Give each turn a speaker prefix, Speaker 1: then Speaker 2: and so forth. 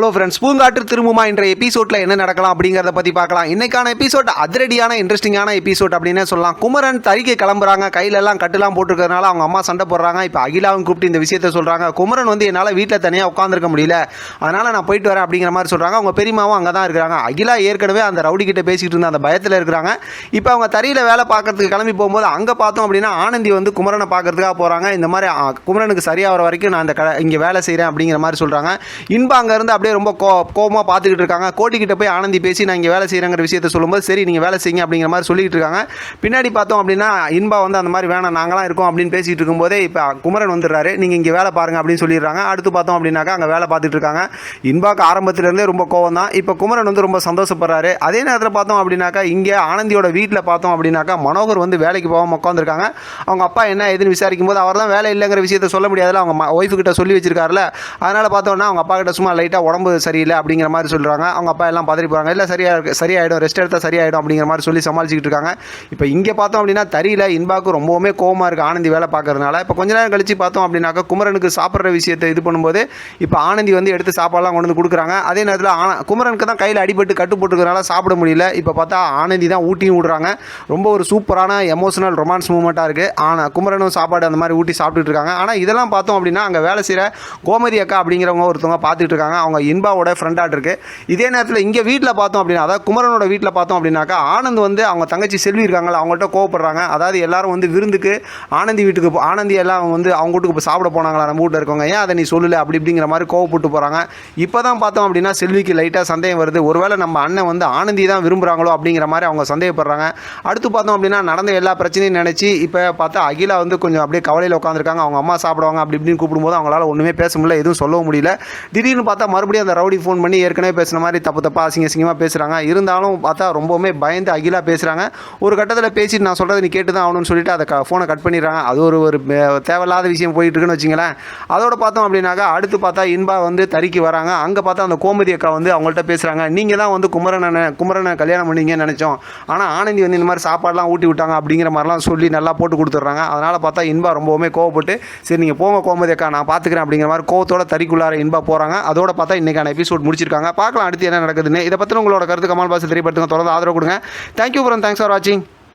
Speaker 1: Hello friends, பூங்காற்று திரும்புமா என்ற எபிசோடில் என்ன நடக்கலாம் அப்படிங்கிறத பற்றி பார்க்கலாம். இன்றைக்கான எபிசோட் அதிரடியான இன்ட்ரெஸ்டிங்கான எபிசோட் அப்படின்னே சொல்லலாம். குமரன் தறிக்கு கிளம்புறாங்க, கையிலெல்லாம் கட்டுலாம் போட்டுருக்கிறதுனால அவங்க அம்மா சண்டை போடுறாங்க. இப்போ அகிலாவும் கூப்பிட்டு இந்த விஷயத்த சொல்கிறாங்க. குமரன் வந்து என்னால் வீட்டில் தனியாக உட்காந்துருக்க முடியல, அதனால் நான் போயிட்டு வரேன் அப்படிங்கிற மாதிரி சொல்கிறாங்க. அவங்க பெரியமாவும் அங்கே தான் இருக்கிறாங்க. அகிலா ஏற்கனவே அந்த ரவுடி கிட்ட பேசிகிட்டு இருந்த அந்த பயத்தில் இருக்கிறாங்க. இப்போ அவங்க தறியில் வேலை பார்க்கறதுக்கு கிளம்பி போகும்போது அங்கே பார்த்தோம் அப்படின்னா ஆனந்தி வந்து குமரனை பார்க்கறதுக்காக போகிறாங்க. இந்த மாதிரி குமரனுக்கு சரியாகிற வரைக்கும் நான் இந்த இங்கே வேலை செய்கிறேன் அப்படிங்கிற மாதிரி சொல்கிறாங்க. இன்பா அங்கேருந்து அப்படியே ரொம்ப கோபமாக பார்த்துக்கிட்டு இருக்காங்க. கோட்டிக்கிட்ட போய் ஆனந்தி பேசி நான் இங்கே வேலை செய்கிறேங்கிற விஷயத்த சொல்லும்போது சரி நீங்கள் வேலை செய்யுங்க அப்படிங்கிற மாதிரி சொல்லிட்டு இருக்காங்க. பின்னாடி பார்த்தோம் அப்படின்னா இன்பா வந்து அந்த மாதிரி வேணாம் நாங்களாம் இருக்கோம் அப்படின்னு பேசிகிட்டு இருக்கும்போதே இப்போ குமரன் வந்துடுறாரு. நீங்கள் இங்கே வேலை பாருங்க அப்படின்னு சொல்லிடுறாங்க. அடுத்து பார்த்தோம் அப்படின்னாக்கா அங்கே வேலை பார்த்துட்டு இருக்காங்க. இன்பாக்கு ஆரம்பத்திலேருந்தே ரொம்ப கோவம் தான். இப்போ குமரன் வந்து ரொம்ப சந்தோஷப்படுறாரு. அதே நேரத்தில் பார்த்தோம் அப்படின்னாக்கா இங்கே ஆனந்தியோட வீட்டில் பார்த்தோம் அப்படின்னாக்கா மனோகர் வந்து வேலைக்கு போகாமல் உட்காந்துருக்காங்க. அவங்க அப்பா என்ன ஏதுன்னு விசாரிக்கும் போது அவர் தான் வேலை இல்லைங்கிற விஷயத்த சொல்ல முடியாதுல, அவங்க ஒய்ஃபு கிட்ட சொல்லி வச்சிருக்காருல. அதனால் பார்த்தோன்னா அவங்க அப்பா கிட்ட சும்மா லைட்டாக உடம்பு சரியில்லை அப்படிங்கிற மாதிரி சொல்கிறாங்க. அவங்க அப்பா எல்லாம் பதறி போகிறாங்க. இல்லை சரியாயிடும், ரெஸ்ட் எடுத்தால் சரியாயிடும் அப்படிங்கிற மாதிரி சொல்லி சமாளிச்சுக்கிட்டு இருக்காங்க. இப்போ இங்கே பார்த்தோம் அப்படின்னா தறியில் இன்பாக்கு ரொம்பவுமே கோவமாக இருக்குது ஆனந்தி வேலை பார்க்கறதுனால. இப்போ கொஞ்ச நேரம் கழிச்சு பார்த்தோம் அப்படின்னாக்கா குமரனுக்கு சாப்பிட்ற விஷயத்தை இது பண்ணும்போது இப்போ ஆனந்தி வந்து எடுத்து சாப்பாடெல்லாம் கொண்டு வந்து கொடுக்குறாங்க. அதே நேரத்தில் குமரனுக்கு தான் கையில் அடிபட்டு கட்டு போட்டுக்கிறதுனால சாப்பிட முடியல. இப்போ பார்த்தா ஆனந்தி தான் ஊட்டியும் விடுறாங்க. ரொம்ப ஒரு சூப்பரான எமோஷனல் ரொமான்ஸ் மூமெண்ட்டாக இருக்குது. ஆனால் குமரனும் சாப்பாடு அந்த மாதிரி ஊட்டி சாப்பிட்டுட்டு இருக்காங்க. ஆனால் இதெல்லாம் பார்த்தோம் அப்படின்னா அங்கே வேலை செய்கிற கோமதி அக்கா அப்படிங்கிறவங்க ஒருத்தவங்க பார்த்துட்டு இருக்காங்க. அவங்க இன்பாவோட ஃப்ரெண்டாக இருக்குது. இதே நேரத்தில் இங்கே வீட்டில் பார்த்தோம் அப்படின்னா அதாவது குமரனோட வீட்டில் பார்த்தோம் அப்படின்னாக்கா ஆனந்த் வந்து அவங்க தங்கச்சி செல்வி இருக்காங்களா அவங்கள்ட்ட கோவப்படுறாங்க. அதாவது எல்லாரும் வந்து விருந்துக்கு ஆனந்தி எல்லாம் வந்து அவங்க வீட்டுக்கு சாப்பிட போனாங்களா நம்ம வீட்டில் இருக்கவங்க, ஏன் அதை நீ சொல்லலை அப்படி இப்படிங்கிற மாதிரி கோவப்பட்டு போகிறாங்க. இப்போ தான் பார்த்தோம் அப்படின்னா செல்விக்கு லைட்டாக சந்தேகம் வருது. ஒருவேளை நம்ம அண்ணன் வந்து ஆனந்தி தான் விரும்புகிறாங்களோ அப்படிங்கிற மாதிரி அவங்க சந்தேகப்படுறாங்க. அடுத்து பார்த்தோம் அப்படின்னா நடந்த எல்லா பிரச்சனையும் நினச்சி இப்போ பார்த்தா அகிலா வந்து கொஞ்சம் அப்படியே கவலையில் உட்காந்துருக்காங்க. அவங்க அம்மா சாப்பிடுவாங்க அப்படி இப்படின்னு கூப்பிடும்போது அவங்களால ஒன்றுமே பேச முடியல, எதுவும் சொல்லவும் முடியல. திடீர்னு பார்த்தா மறுபடியும் அந்த ரவுடி ஃபோன் பண்ணி ஏற்கனவே பேசுன மாதிரி தப்பாக அசிங்கமாக பேசுகிறாங்க. இருந்தாலும் பார்த்தா ரொம்பவுமே பயந்து அகிலா பேசுகிறாங்க. ஒரு கட்டத்தில் பேசிட்டு நான் சொல்கிறது நீ கேட்டு தான் ஆகணும்னு சொல்லிட்டு அதை ஃபோனை கட் பண்ணிடுறாங்க. அது ஒரு தேவையில்லாத விஷயம் போயிட்டு இருக்குன்னு வச்சிங்களேன். அதோட பார்த்தோம் அப்படின்னாக்கா அடுத்து பார்த்தா இன்பா வந்து தறிக்கு வராங்க. அங்கே பார்த்தா அந்த கோமதி அக்கா வந்து அவங்கள்ட்ட பேசுகிறாங்க. நீங்கள் தான் வந்து குமரனை கல்யாணம் பண்ணிங்கன்னு நினச்சோம், ஆனால் ஆனந்தி வந்து இந்த மாதிரி சாப்பாடெலாம் ஊட்டி விட்டாங்க அப்படிங்கிற மாதிரிலாம் சொல்லி நல்லா போட்டு கொடுத்துட்றாங்க. அதனால் பார்த்தா இன்பா ரொம்பவுமே கோவப்பட்டு சரி நீங்கள் போங்க கோமதி அக்கா நான் பார்த்துக்கிறேன் அப்படிங்கிற மாதிரி கோவத்தோட தறிக்குள்ளார இன்பா போகிறாங்க. அதோட பார்த்தா இன்றைக்கான எபிசோட் முடிச்சிருக்காங்க. பார்க்கலாம் அடுத்து என்ன நடக்குதுன்னு. இதை பற்றி உங்களோட கருத்து கமெண்ட் பாக்ஸில் தெரியப்படுத்துங்க. தொடர்ந்து ஆதரவு கொடுங்க. தேங்க்யூ ஃபார் வாட்சிங்.